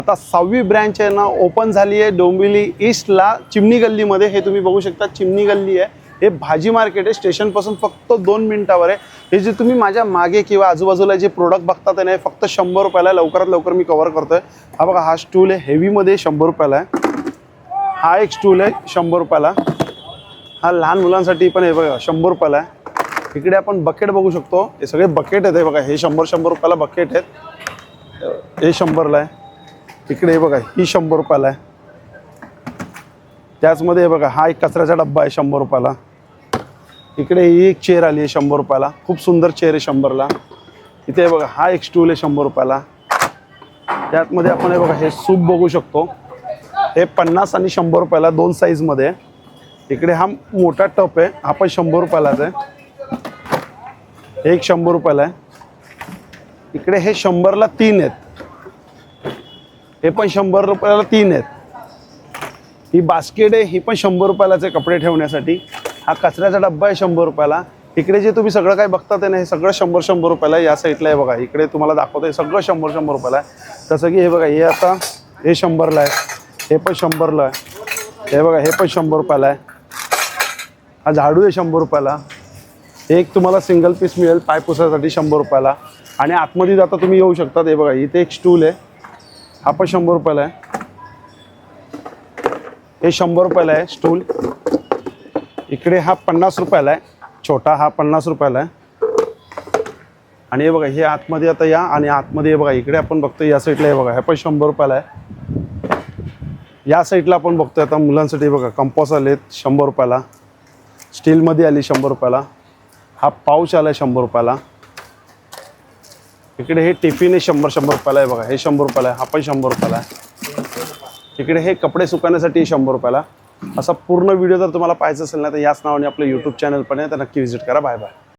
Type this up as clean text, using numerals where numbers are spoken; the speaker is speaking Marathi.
आता 6वी ब्रँच आहे ना ओपन झाली आहे डोंबिवली ईस्टला चिमणी गल्लीमध्ये। हे तुम्ही बघू शकता चिमणी गल्ली आहे। हे भाजी मार्केट आहे, स्टेशनपासून फक्त 2 मिनिटावर आहे। हे जे तुम्ही माझ्या मागे किंवा आजूबाजूला जे प्रोडक्ट बघतात ना, हे फक्त 100 रुपयाला लवकरात लवकर मी कव्हर करतोय। हा बघा, हा स्टूल आहे हेवीमध्ये 100 रुपयाला आहे। हा एक स्टूल आहे 100 रुपयाला। हा लहान मुलांसाठी पण आहे बघा 100 रुपयाला आहे। इकडे आपण बकेट बघू शकतो, हे सगळे बकेट आहेत। हे बघा, हे 100 रुपयाला बकेट आहेत, हे 100ला आहे। इकडे हे बघा, ही 100 रुपयाला आहे। त्याचमध्ये हे बघा, हा एक कचऱ्याचा डब्बा आहे 100 रुपयाला। इकडे ही एक चेअर आली आहे 100 रुपयाला, खूप सुंदर चेअर आहे 100ला। इथे बघा, हा एक स्टूल आहे 100 रुपयाला। त्यातमध्ये आपण हे बघा, हे सूप बघू शकतो, हे 50 आणि 100 रुपयाला 2 साईजमध्ये। इकडे हा मोठा टप आहे, हा पण 100 रुपयालाच आहे, एक 100 रुपयाला आहे। इकडे हे 100ला 3 आहेत, हे पण 100 रुपयाला 3 आहेत। ही बास्केट आहे, ही पण 100 रुपयालाच आहे कपडे ठेवण्यासाठी। हा कचऱ्याचा डब्बा आहे 100 रुपयाला। इकडे जे तुम्ही सगळं काय बघतात ना, हे सगळं 100 रुपयाला आहे। या साईडला आहे बघा, इकडे तुम्हाला दाखवतो, हे सगळं 100 रुपयाला आहे। तसं की हे बघा, हे आता हे 100ला आहे, हे पण 100ला आहे। हे बघा, हे पण 100 रुपयाला आहे। हा झाडू आहे 100 रुपयाला। एक तुम्हाला सिंगल पीस मिळेल पाय पुसायसाठी 100 रुपयाला। आणि आतमध्ये जाता तुम्ही येऊ शकतात। हे बघा, इथे एक स्टूल आहे, हा पण 100 रुपयाला आहे, हे 100 रुपयाला आहे स्टूल। इकडे हा 50 रुपयाला आहे छोटा, हा 50 रुपयाला आहे। आणि हे बघा, हे आतमध्ये आता या, आणि आतमध्ये हे बघा, इकडे आपण बघतो या साईडला हे बघा, हे पण 100 रुपयाला आहे। या साईडला आपण बघतोय आता मुलांसाठी बघा, कंपॉस आलेत 100 रुपयाला, स्टीलमध्ये आली 100 रुपयाला। हा पाऊच आला 100 रुपयाला। इकडे हे टिफिन आहे 100 रुपयाला आहे बघा, हे 100 रुपयाला आहे, हा पण 100 रुपयाला आहे। इकडे हे कपडे सुकवण्यासाठी 100 रुपयाला। असा पूर्ण व्हिडिओ जर तुम्हाला पाहायचा असेल ना, तर याच नावाने आपलं यूट्यूब चॅनल पण आहे, तर नक्की व्हिजिट करा। Bye bye.